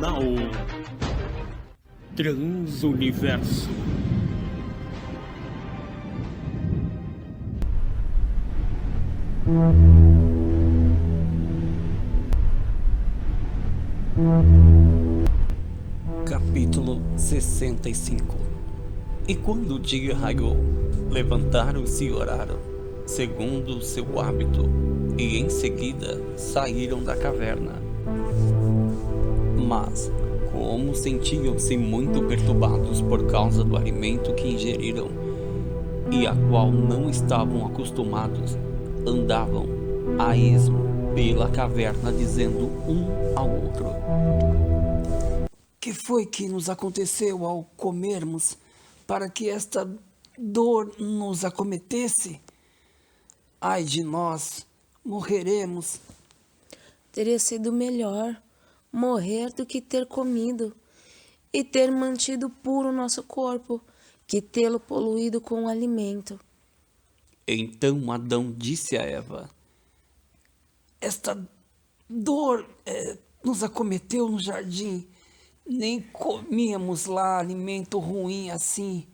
Jornal Transuniverso. Capítulo 65. E quando o dia raiou, levantaram-se e oraram, segundo o seu hábito, e em seguida saíram da caverna. Mas, como sentiam-se muito perturbados por causa do alimento que ingeriram, e a qual não estavam acostumados, andavam a esmo pela caverna, dizendo um ao outro: Que foi que nos aconteceu ao comermos, para que esta dor nos acometesse? Ai de nós, morreremos. Teria sido melhor morrer do que ter comido e ter mantido puro o nosso corpo, que tê-lo poluído com o alimento. Então Adão disse a Eva: Esta dor nos acometeu no jardim. Nem comíamos lá alimento ruim assim.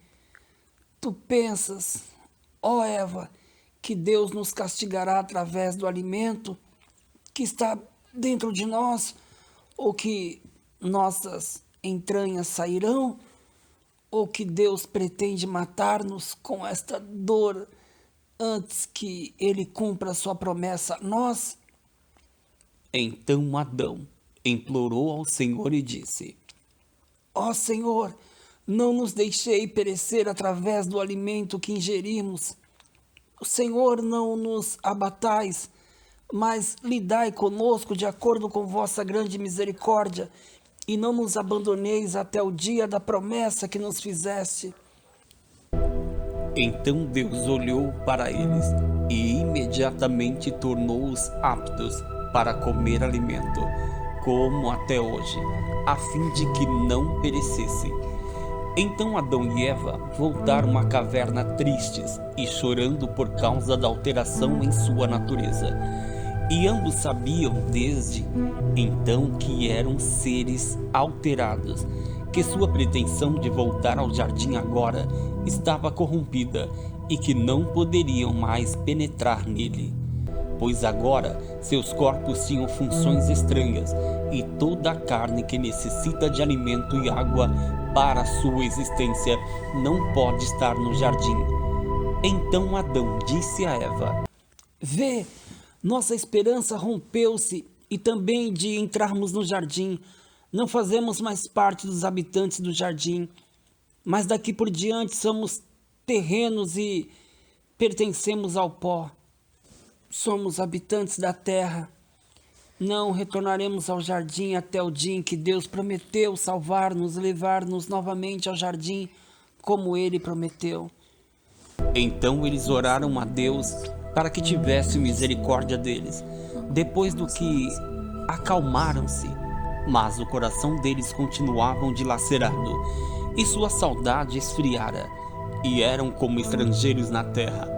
Tu pensas, ó Eva, que Deus nos castigará através do alimento que está dentro de nós, ou que nossas entranhas sairão, ou que Deus pretende matar-nos com esta dor antes que Ele cumpra sua promessa a nós? Então Adão implorou ao Senhor e disse: Ó Senhor, não nos deixei perecer através do alimento que ingerimos. O Senhor, não nos abatais, mas lidai conosco de acordo com vossa grande misericórdia, e não nos abandoneis até o dia da promessa que nos fizeste. Então Deus olhou para eles e imediatamente tornou-os aptos para comer alimento, como até hoje, a fim de que não perecessem. Então Adão e Eva voltaram à caverna tristes e chorando por causa da alteração em sua natureza. E ambos sabiam desde então que eram seres alterados, que sua pretensão de voltar ao jardim agora estava corrompida e que não poderiam mais penetrar nele, pois agora seus corpos tinham funções estranhas e toda a carne que necessita de alimento e água para sua existência não pode estar no jardim. Então Adão disse a Eva: Vê, nossa esperança rompeu-se, e também de entrarmos no jardim. Não fazemos mais parte dos habitantes do jardim, mas daqui por diante somos terrenos e pertencemos ao pó. Somos habitantes da terra. Não retornaremos ao jardim até o dia em que Deus prometeu salvar-nos e levar-nos novamente ao jardim, como Ele prometeu. Então eles oraram a Deus para que tivesse misericórdia deles, depois do que acalmaram-se, mas o coração deles continuava dilacerado, e sua saudade esfriara, e eram como estrangeiros na terra.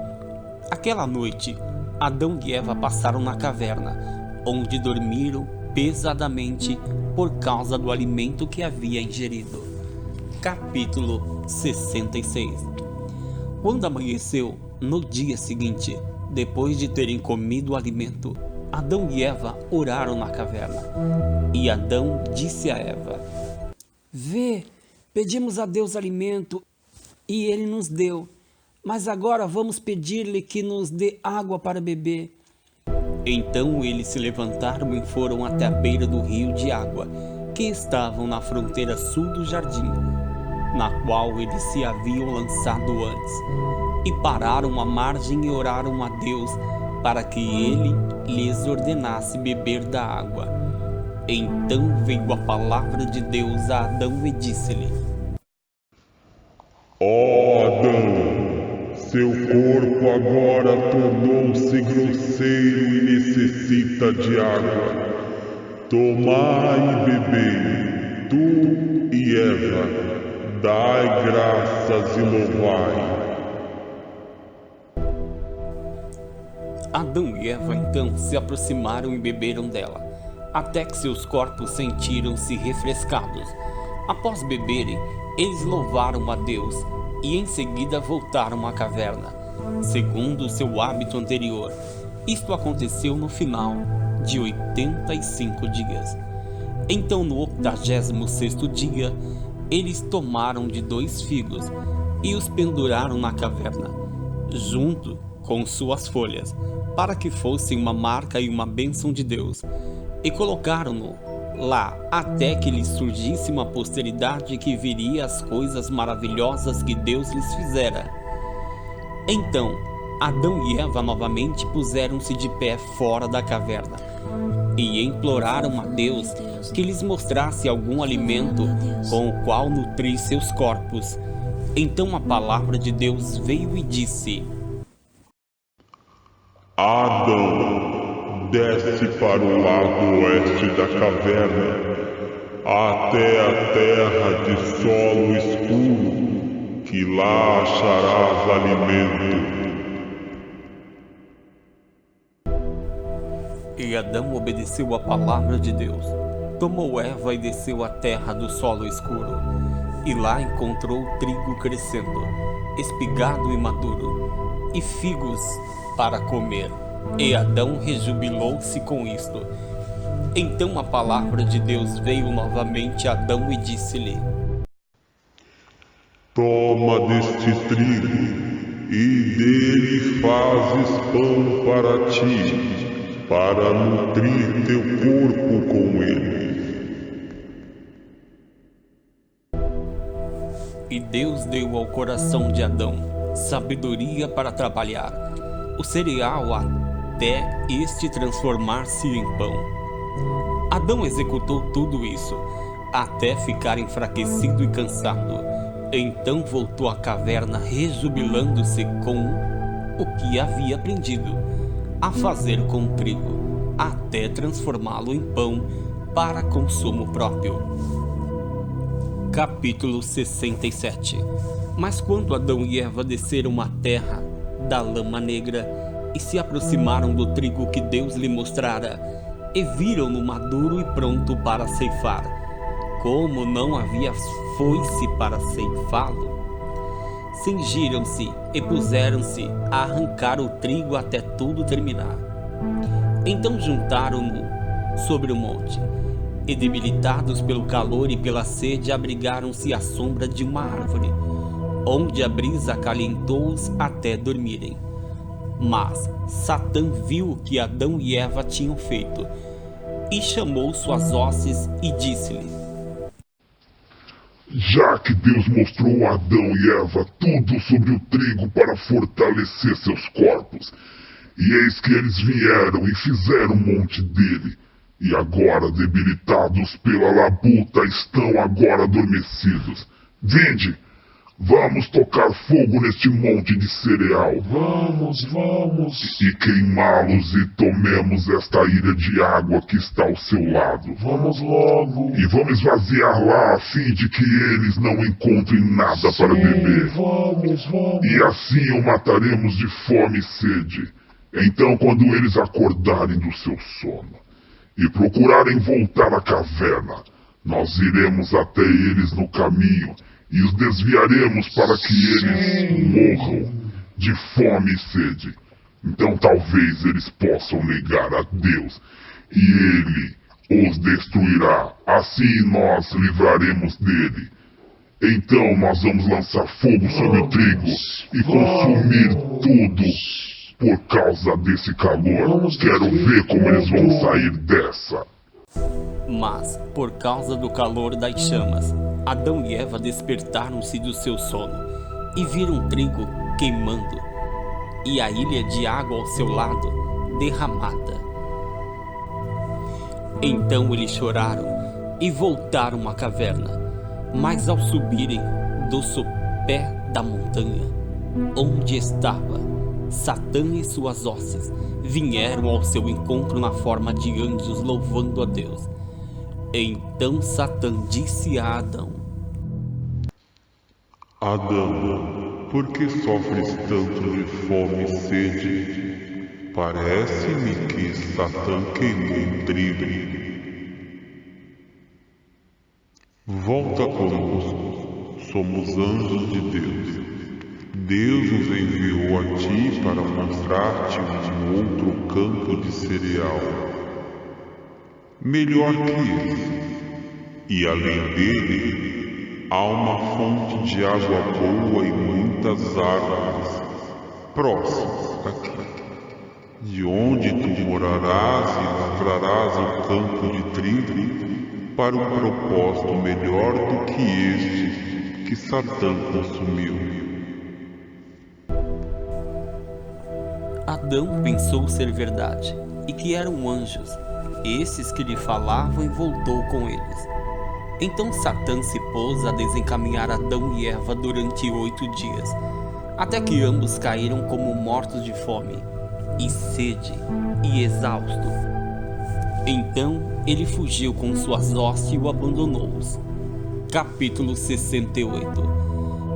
Aquela noite, Adão e Eva passaram na caverna, onde dormiram pesadamente por causa do alimento que havia ingerido. Capítulo 66. Quando amanheceu, no dia seguinte, depois de terem comido o alimento, Adão e Eva oraram na caverna. E Adão disse a Eva: Vê, pedimos a Deus alimento e Ele nos deu, mas agora vamos pedir-lhe que nos dê água para beber. Então eles se levantaram e foram até a beira do rio de água, que estavam na fronteira sul do jardim, na qual eles se haviam lançado antes, e pararam à margem e oraram a Deus para que Ele lhes ordenasse beber da água. Então veio a palavra de Deus a Adão e disse-lhe: Ó Adão, seu corpo agora tornou-se grosseiro e necessita de água. Tomai e bebei, tu e Eva, dai graças e louvai. Adão e Eva então se aproximaram e beberam dela, até que seus corpos sentiram-se refrescados. Após beberem, eles louvaram a Deus e em seguida voltaram à caverna, segundo seu hábito anterior. Isto aconteceu no final de 85 dias. Então, no 86º dia, eles tomaram de 2 figos e os penduraram na caverna, junto com suas folhas, para que fossem uma marca e uma bênção de Deus, e colocaram-no lá até que lhes surgisse uma posteridade que viria as coisas maravilhosas que Deus lhes fizera. Então, Adão e Eva novamente puseram-se de pé fora da caverna e imploraram a Deus que lhes mostrasse algum alimento com o qual nutrir seus corpos. Então a palavra de Deus veio e disse: Adão, desce para o lado oeste da caverna, até a terra de solo escuro, que lá acharás alimento. E Adão obedeceu à palavra de Deus. Tomou Eva e desceu à terra do solo escuro. E lá encontrou trigo crescendo, espigado e maduro, e figos para comer. E Adão rejubilou-se com isto. Então a palavra de Deus veio novamente a Adão e disse-lhe: Toma deste trigo, e dele fazes pão para ti, para nutrir teu corpo com ele. E Deus deu ao coração de Adão sabedoria para trabalhar o cereal até este transformar-se em pão. Adão executou tudo isso até ficar enfraquecido e cansado. Então voltou à caverna rejubilando-se com o que havia aprendido a fazer com o trigo, até transformá-lo em pão para consumo próprio. Capítulo 67. Mas quando Adão e Eva desceram à terra da lama negra e se aproximaram do trigo que Deus lhe mostrara, e viram-no maduro e pronto para ceifar, como não havia foice para ceifá-lo, cingiram-se e puseram-se a arrancar o trigo até tudo terminar. Então juntaram-no sobre o monte, e debilitados pelo calor e pela sede, abrigaram-se à sombra de uma árvore, onde a brisa acalentou-os até dormirem. Mas Satã viu o que Adão e Eva tinham feito, e chamou suas hostes e disse-lhe: Já que Deus mostrou a Adão e Eva tudo sobre o trigo para fortalecer seus corpos, e eis que eles vieram e fizeram um monte dele, e agora, debilitados pela labuta, estão agora adormecidos. Vinde, vamos tocar fogo neste monte de cereal. Vamos. E queimá-los e tomemos esta ilha de água que está ao seu lado. Vamos logo. E vamos esvaziar lá a fim de que eles não encontrem nada para beber. Vamos. E assim o mataremos de fome e sede. Então, quando eles acordarem do seu sono e procurarem voltar à caverna, nós iremos até eles no caminho e os desviaremos para que eles morram de fome e sede. Então talvez eles possam negar a Deus e Ele os destruirá. Assim nós livraremos dele. Então nós vamos lançar fogo sobre o trigo e consumir tudo por causa desse calor. Quero ver como eles vão sair dessa. Mas, por causa do calor das chamas, Adão e Eva despertaram-se do seu sono e viram o trigo queimando e a ilha de água ao seu lado derramada. Então eles choraram e voltaram à caverna, mas ao subirem do sopé da montanha, onde estava Satã e suas hostes, vieram ao seu encontro na forma de anjos louvando a Deus. Então Satã disse a Adão: Adão, por que sofres tanto de fome e sede? Parece-me que Satã queimou o trigo Volta conosco, somos anjos de Deus. Deus nos enviou a ti para mostrar-te um outro campo de cereal, melhor que esse. E além dele, há uma fonte de água boa e muitas árvores próximas aqui, de onde tu morarás e lavrarás o campo de trigo para um propósito melhor do que este que Satã consumiu. Adão pensou ser verdade, e que eram anjos, esses que lhe falavam, e voltou com eles. Então Satã se pôs a desencaminhar Adão e Eva durante 8 dias, até que ambos caíram como mortos de fome, e sede, e exaustos. Então ele fugiu com suas hostes e o abandonou-os. Capítulo 68.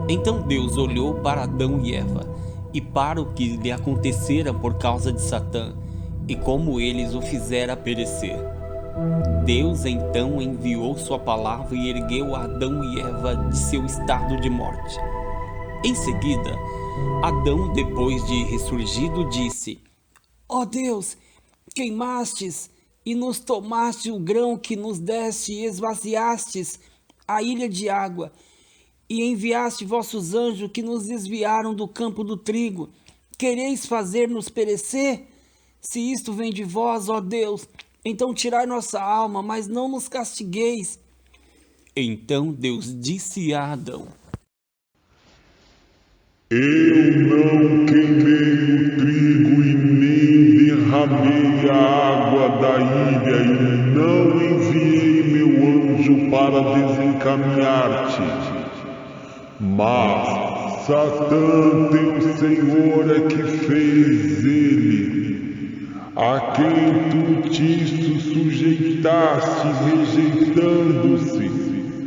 Então Deus olhou para Adão e Eva, e para o que lhe acontecera por causa de Satã, e como eles o fizera perecer. Deus então enviou sua palavra e ergueu Adão e Eva de seu estado de morte. Em seguida, Adão, depois de ressurgido, disse: Ó Deus, queimastes e nos tomaste o grão que nos deste e esvaziastes a ilha de água, e enviaste vossos anjos que nos desviaram do campo do trigo. Quereis fazer-nos perecer? Se isto vem de vós, ó Deus, então tirai nossa alma, mas não nos castigueis. Então Deus disse a Adão: Eu não queimei o trigo e nem derramei a água da ilha e não enviei meu anjo para desencaminhar-te. Mas Satã, teu senhor, é que fez ele, a quem tu te sujeitaste, rejeitando-se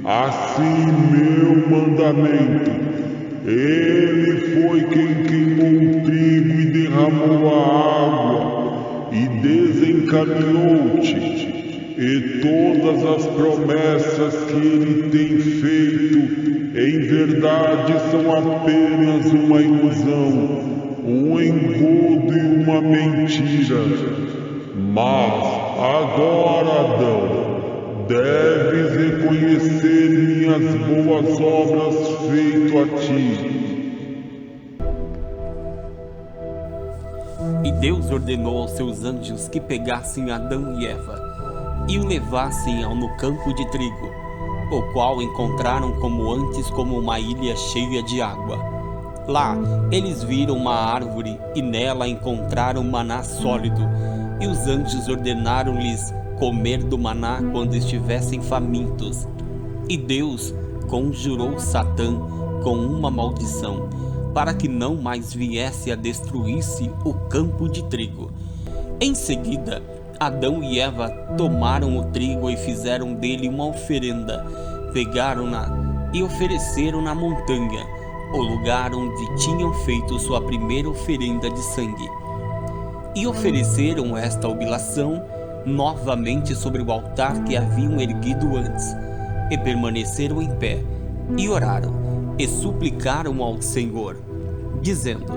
assim meu mandamento. Ele foi quem queimou o trigo e derramou a água e desencaminhou-te. E todas as promessas que ele tem feito, em verdade, são apenas uma ilusão, um engodo e uma mentira. Mas agora, Adão, deves reconhecer minhas boas obras feito a ti. E Deus ordenou aos seus anjos que pegassem Adão e Eva e o levassem no campo de trigo, o qual encontraram como antes como uma ilha cheia de água. Lá eles viram uma árvore e nela encontraram maná sólido, e os anjos ordenaram-lhes comer do maná quando estivessem famintos. E Deus conjurou Satã com uma maldição, para que não mais viesse a destruir-se o campo de trigo. Em seguida, Adão e Eva tomaram o trigo e fizeram dele uma oferenda. Pegaram-na e ofereceram na montanha, o lugar onde tinham feito sua primeira oferenda de sangue. E ofereceram esta oblação novamente sobre o altar que haviam erguido antes, e permaneceram em pé, e oraram, e suplicaram ao Senhor, dizendo: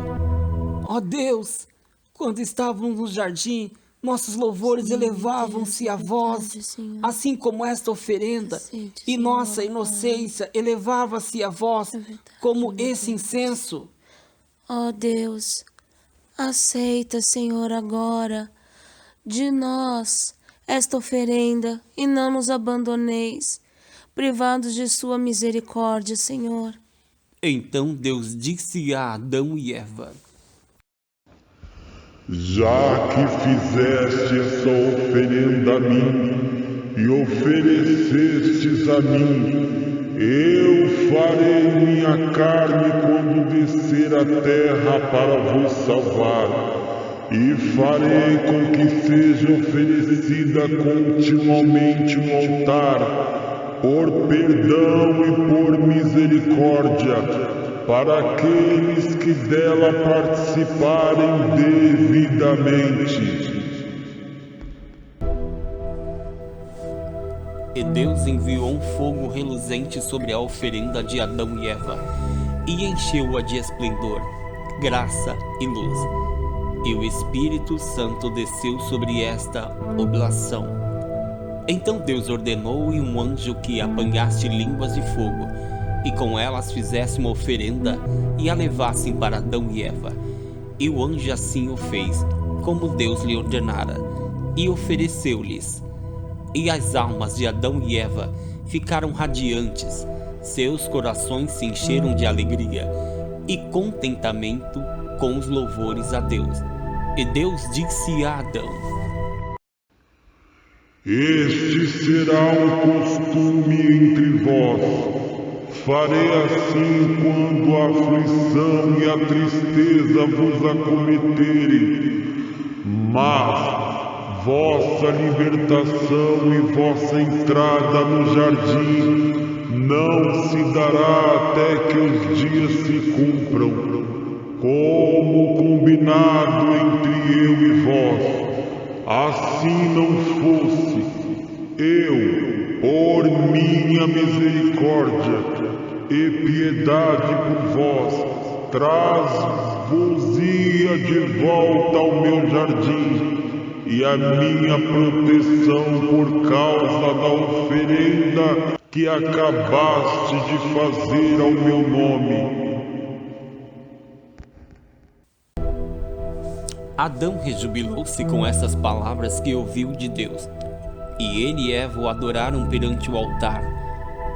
Ó Deus, quando estávamos no jardim, nossos louvores Sim, elevavam-se Deus, a é vós, verdade, Senhor. assim como esta oferenda, Aceite, e Senhor, nossa Pai. inocência elevava-se a vós, É verdade, como meu esse Deus. incenso. Ó Deus, aceita, Senhor, agora de nós esta oferenda e não nos abandoneis, privados de sua misericórdia, Senhor. Então Deus disse a Adão e Eva: Já que fizeste essa oferenda a mim e oferecestes a mim, eu farei minha carne quando descer à terra para vos salvar, e farei com que seja oferecida continuamente no altar, por perdão e por misericórdia, para aqueles que dela participarem devidamente. E Deus enviou um fogo reluzente sobre a oferenda de Adão e Eva, e encheu-a de esplendor, graça e luz. E o Espírito Santo desceu sobre esta oblação. Então Deus ordenou em um anjo que apanhasse línguas de fogo, e com elas fizesse uma oferenda, e a levassem para Adão e Eva. E o anjo assim o fez, como Deus lhe ordenara, e ofereceu-lhes. E as almas de Adão e Eva ficaram radiantes, seus corações se encheram de alegria e contentamento com os louvores a Deus. E Deus disse a Adão: Este será um costume entre vós. Farei assim quando a aflição e a tristeza vos acometerem. Mas vossa libertação e vossa entrada no jardim não se dará até que os dias se cumpram, como combinado entre eu e vós. Assim não fosse, eu, por minha misericórdia e piedade por vós, traz-vos-ia de volta ao meu jardim, e a minha proteção por causa da oferenda que acabaste de fazer ao meu nome. Adão rejubilou-se com essas palavras que ouviu de Deus, e ele e Eva o adoraram perante o altar,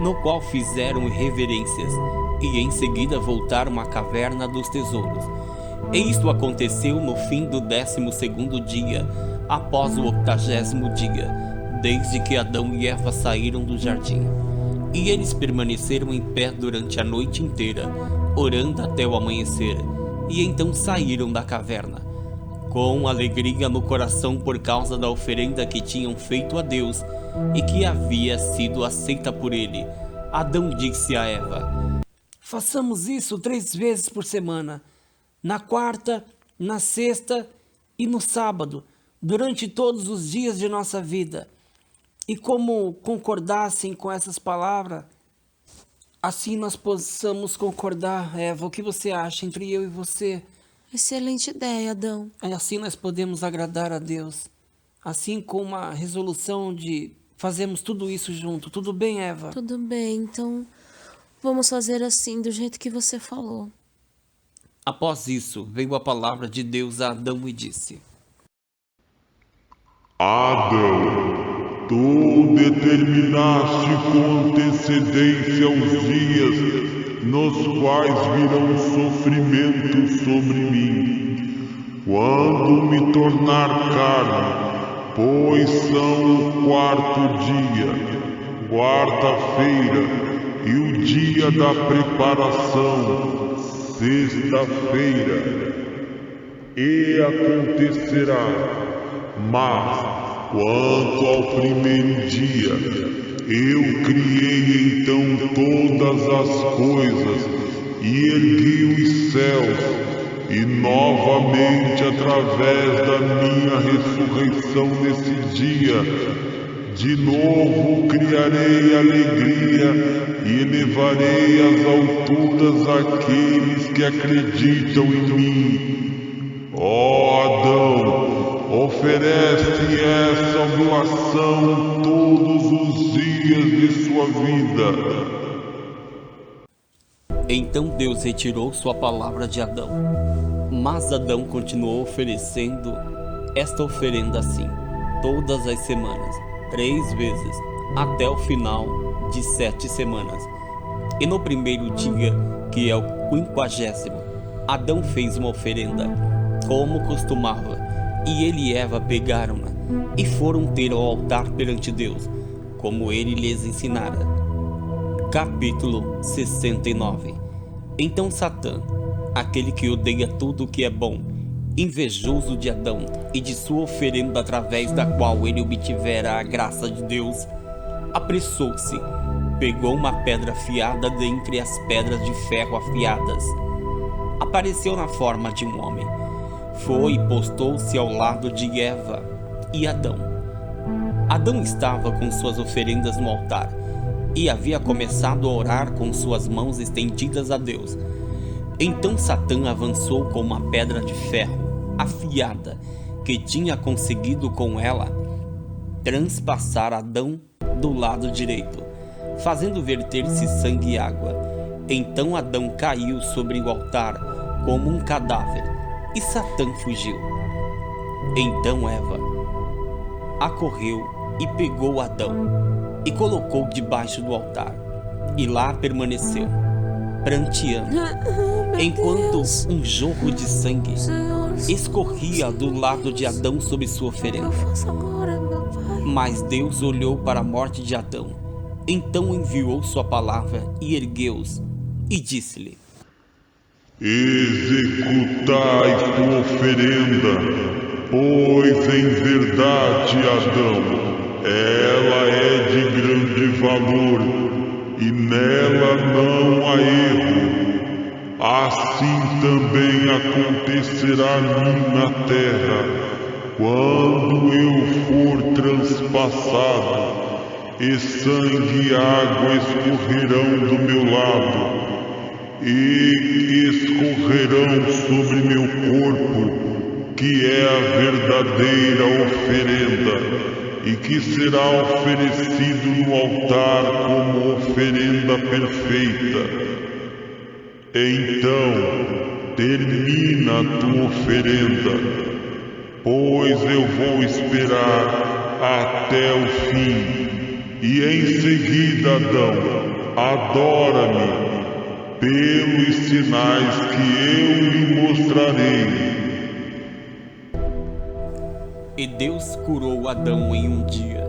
no qual fizeram reverências, e em seguida voltaram à caverna dos tesouros. E isto aconteceu no fim do 12º dia, após o 80º dia, desde que Adão e Eva saíram do jardim. E eles permaneceram em pé durante a noite inteira, orando até o amanhecer, e então saíram da caverna, com alegria no coração por causa da oferenda que tinham feito a Deus e que havia sido aceita por ele. Adão disse a Eva: Façamos isso 3 vezes por semana, na quarta, na sexta e no sábado, durante todos os dias de nossa vida. E como concordassem com essas palavras, assim nós possamos concordar, Eva. O que você acha entre eu e você? Excelente ideia, Adão. Assim nós podemos agradar a Deus. Assim com uma resolução de fazermos tudo isso junto. Tudo bem, Eva? Tudo bem, então vamos fazer assim, do jeito que você falou. Após isso, veio a palavra de Deus a Adão e disse: Adão, tu determinaste com antecedência os dias nos quais virão sofrimentos sobre mim, quando me tornar carne, pois são o 4º dia, quarta-feira, e o dia da preparação, sexta-feira. E acontecerá, mas quanto ao primeiro dia, eu criei então todas as coisas e ergui os céus, e novamente através da minha ressurreição nesse dia, de novo criarei alegria e elevarei às alturas aqueles que acreditam em mim. Ó Adão, oferece essa oblação todos os dias de sua vida. Então Deus retirou sua palavra de Adão. Mas Adão continuou oferecendo esta oferenda assim, todas as semanas, 3 vezes, até o final de 7 semanas. E no primeiro dia, que é o 50º, Adão fez uma oferenda, como costumava, e ele e Eva pegaram-na, e foram ter ao altar perante Deus, como ele lhes ensinara. Capítulo 69. Então Satã, aquele que odeia tudo o que é bom, invejoso de Adão e de sua oferenda através da qual ele obtivera a graça de Deus, apressou-se, pegou uma pedra afiada dentre as pedras de ferro afiadas, apareceu na forma de um homem, foi e postou-se ao lado de Eva e Adão. Adão estava com suas oferendas no altar e havia começado a orar com suas mãos estendidas a Deus. Então Satã avançou com uma pedra de ferro afiada que tinha conseguido com ela transpassar Adão do lado direito, fazendo verter-se sangue e água. Então Adão caiu sobre o altar como um cadáver e Satã fugiu. Então Eva acorreu e pegou Adão e colocou debaixo do altar, e lá permaneceu, pranteando, enquanto um jorro de sangue escorria do lado de Adão sobre sua oferenda. Mas Deus olhou para a morte de Adão, então enviou sua palavra e ergueu-os, e disse-lhe: Executai tua oferenda, pois em verdade, Adão, ela é de grande valor, e nela não há erro. Assim também acontecerá a mim na terra, quando eu for transpassado, e sangue e água escorrerão do meu lado, e escorrerão sobre meu corpo, que é a verdadeira oferenda, e que será oferecido no altar como oferenda perfeita. Então, termina a tua oferenda, pois eu vou esperar até o fim, e em seguida, Adão, adora-me, pelos sinais que eu lhe mostrarei. E Deus curou Adão em um dia,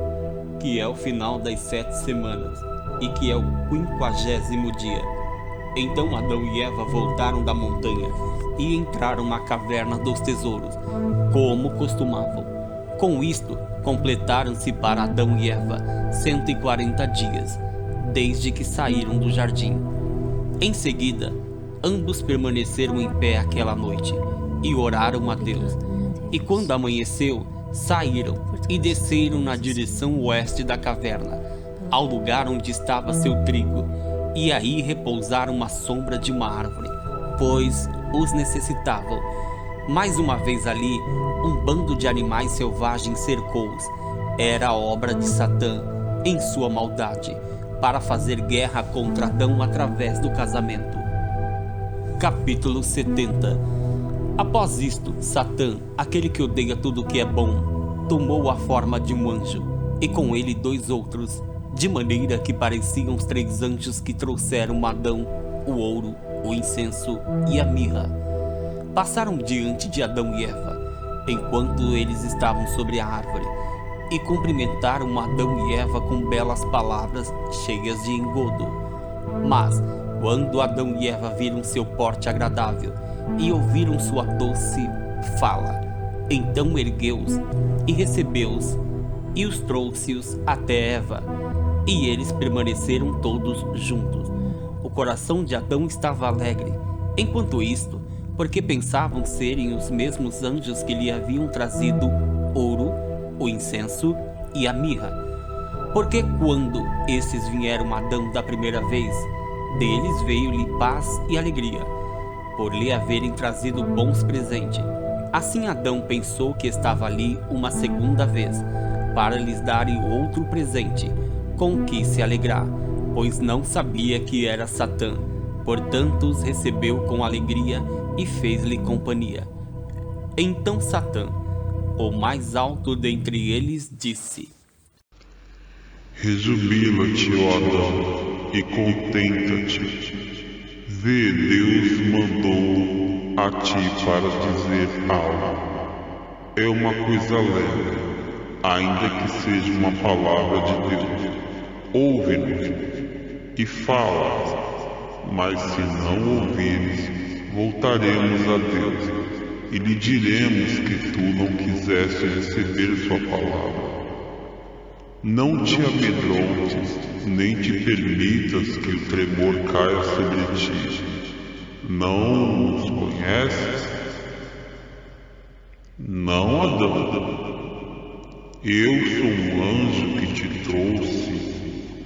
que é o final das 7 semanas, e que é o 50º dia. Então Adão e Eva voltaram da montanha e entraram na caverna dos tesouros, como costumavam. Com isto, completaram-se para Adão e Eva 140 dias, desde que saíram do jardim. Em seguida, ambos permaneceram em pé aquela noite e oraram a Deus. E quando amanheceu, saíram e desceram na direção oeste da caverna, ao lugar onde estava seu trigo, e aí repousaram à sombra de uma árvore, pois os necessitavam. Mais uma vez ali, um bando de animais selvagens cercou-os. Era a obra de Satã, em sua maldade, para fazer guerra contra Adão através do casamento. Capítulo 70. Após isto, Satã, aquele que odeia tudo que é bom, tomou a forma de um anjo, e com ele 2 outros, de maneira que pareciam os 3 anjos que trouxeram a Adão o ouro, o incenso e a mirra. Passaram diante de Adão e Eva, enquanto eles estavam sobre a árvore, e cumprimentaram Adão e Eva com belas palavras cheias de engodo. Mas, quando Adão e Eva viram seu porte agradável e ouviram sua doce fala, então ergueu-os e recebeu-os e os trouxe-os até Eva, e eles permaneceram todos juntos. O coração de Adão estava alegre, enquanto isto, porque pensavam serem os mesmos anjos que lhe haviam trazido ouro, o incenso e a mirra. Porque quando esses vieram a Adão da primeira vez, deles veio-lhe paz e alegria, por lhe haverem trazido bons presentes. Assim Adão pensou que estava ali uma segunda vez, para lhes darem outro presente, com que se alegrar, pois não sabia que era Satã. Portanto os recebeu com alegria e fez-lhe companhia. Então Satã, o mais alto dentre eles, disse: Resumila-te, ó Adão, e contenta-te. Vê, Deus mandou a ti para dizer algo. É uma coisa leve, ainda que seja uma palavra de Deus. Ouve-nos e fala, mas se não ouvires, voltaremos a Deus e lhe diremos que tu não quiseste receber sua palavra. Não te amedrontes, nem te permitas que o tremor caia sobre ti. Não os conheces? Não, Adão. Eu sou um anjo que te trouxe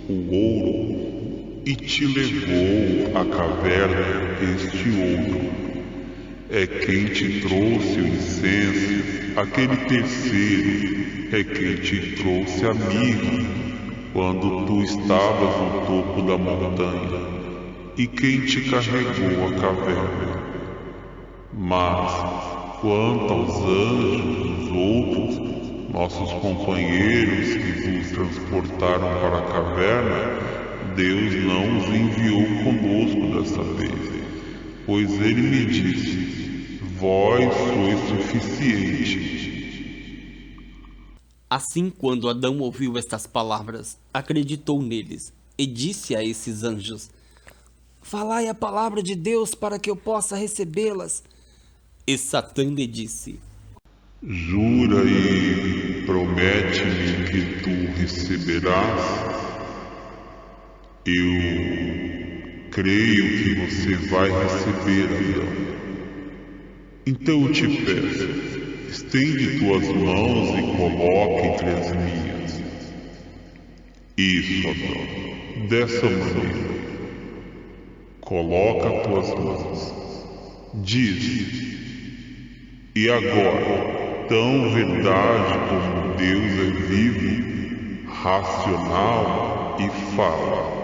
o ouro e te levou à caverna este ouro. É quem te trouxe o incenso, aquele terceiro é quem te trouxe a mirra quando tu estavas no topo da montanha, e quem te carregou à caverna. Mas, quanto aos anjos, os outros, nossos companheiros que vos transportaram para a caverna, Deus não os enviou conosco dessa vez, pois ele me disse: vós sois suficiente. Assim, quando Adão ouviu estas palavras, acreditou neles e disse a esses anjos: Falai a palavra de Deus para que eu possa recebê-las. E Satã lhe disse: Jura e promete-me que tu receberás? Eu creio que você vai receber, Adão. Então eu te peço, estende tuas mãos e coloca entre as minhas. Isso, Adão, dessa maneira. Coloca tuas mãos. Diz. E agora, tão verdade como Deus é vivo, racional e fala.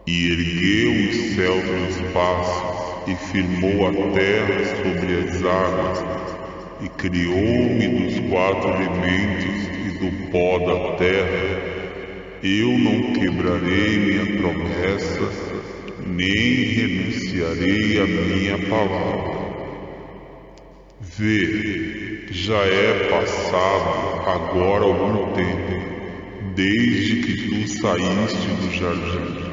E ergueu os céus no espaço e firmou a terra sobre as águas e criou-me dos 4 elementos e do pó da terra. Eu não quebrarei minha promessa, nem renunciarei à minha palavra. Vê, já é passado agora algum tempo, desde que tu saíste do jardim,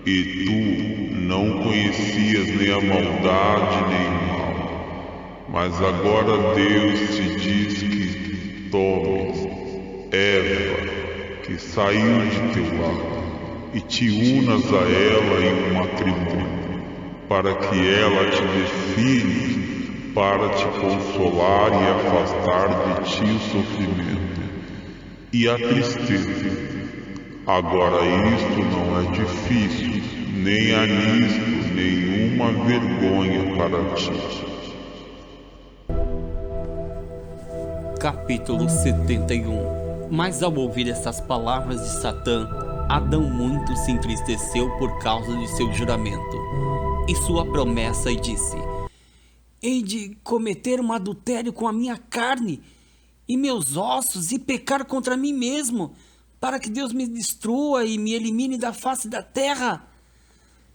e tu não conhecias nem a maldade nem o mal. Mas agora Deus te diz que tomes Eva, que saiu de teu lado, e te unas a ela em um matrimônio, para que ela te dê filhos, para te consolar e afastar de ti o sofrimento e a tristeza. Agora isto não é difícil, nem há nisto nenhuma vergonha para ti. Capítulo 71. Mas ao ouvir estas palavras de Satã, Adão muito se entristeceu por causa de seu juramento e sua promessa e disse: Hei de cometer um adultério com a minha carne e meus ossos e pecar contra mim mesmo, para que Deus me destrua e me elimine da face da terra.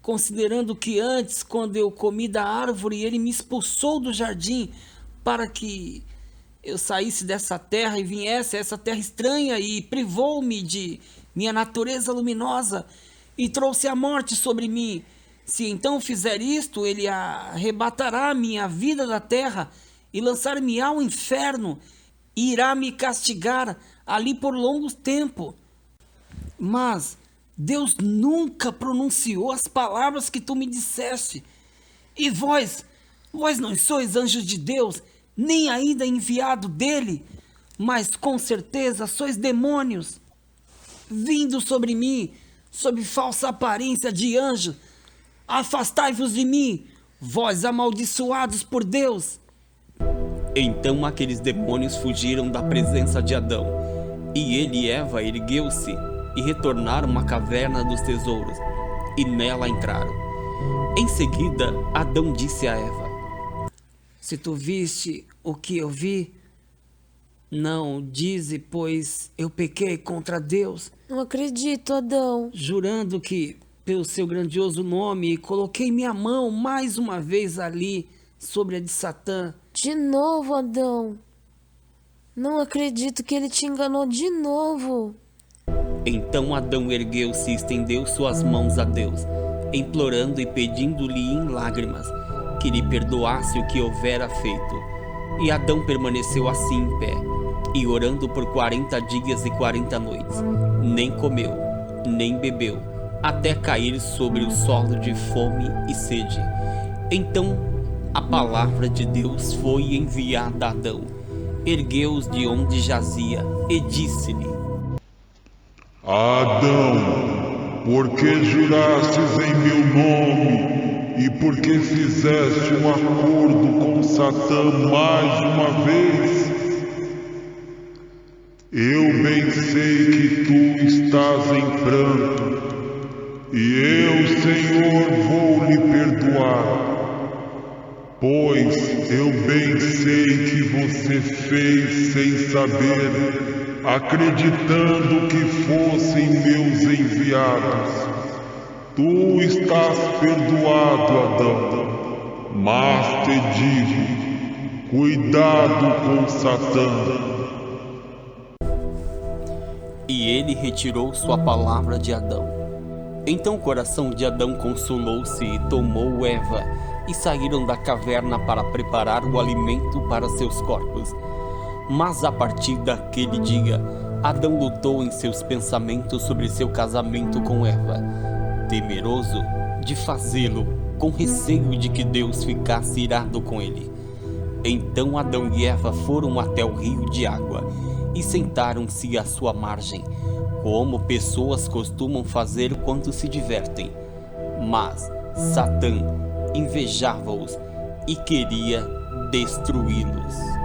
Considerando que antes, quando eu comi da árvore, ele me expulsou do jardim para que eu saísse dessa terra e viesse a essa terra estranha e privou-me de minha natureza luminosa e trouxe a morte sobre mim. Se então fizer isto, ele arrebatará minha vida da terra e lançar-me ao inferno e irá me castigar ali por longo tempo. Mas Deus nunca pronunciou as palavras que tu me disseste. E vós não sois anjos de Deus, nem ainda enviado dele, mas com certeza sois demônios, vindo sobre mim, sob falsa aparência de anjo. Afastai-vos de mim, vós amaldiçoados por Deus. Então aqueles demônios fugiram da presença de Adão, e ele e Eva ergueu-se e retornaram à caverna dos tesouros, e nela entraram. Em seguida, Adão disse a Eva: Se tu viste o que eu vi, não dize, pois eu pequei contra Deus. Não acredito, Adão. Jurando que, pelo seu grandioso nome, coloquei minha mão mais uma vez ali, sobre a de Satã. De novo, Adão. Não acredito que ele te enganou de novo. Então Adão ergueu-se e estendeu suas mãos a Deus, implorando e pedindo-lhe em lágrimas que lhe perdoasse o que houvera feito. E Adão permaneceu assim em pé, e orando por 40 dias e 40 noites, nem comeu, nem bebeu, até cair sobre o solo de fome e sede. Então a palavra de Deus foi enviada a Adão, ergueu-os de onde jazia e disse-lhe: Adão, por que jurastes em meu nome e por que fizeste um acordo com Satã mais uma vez? Eu bem sei que tu estás em pranto, e eu, Senhor, vou lhe perdoar. Pois eu bem sei que você fez sem saber, acreditando que fossem meus enviados. Tu estás perdoado, Adão, mas te digo, cuidado com Satã. E ele retirou sua palavra de Adão. Então o coração de Adão consolou-se e tomou Eva, e saíram da caverna para preparar o alimento para seus corpos. Mas a partir daquele dia, Adão lutou em seus pensamentos sobre seu casamento com Eva, temeroso de fazê-lo, com receio de que Deus ficasse irado com ele. Então Adão e Eva foram até o rio de água e sentaram-se à sua margem, como pessoas costumam fazer quando se divertem. Mas Satã invejava-os e queria destruí-los.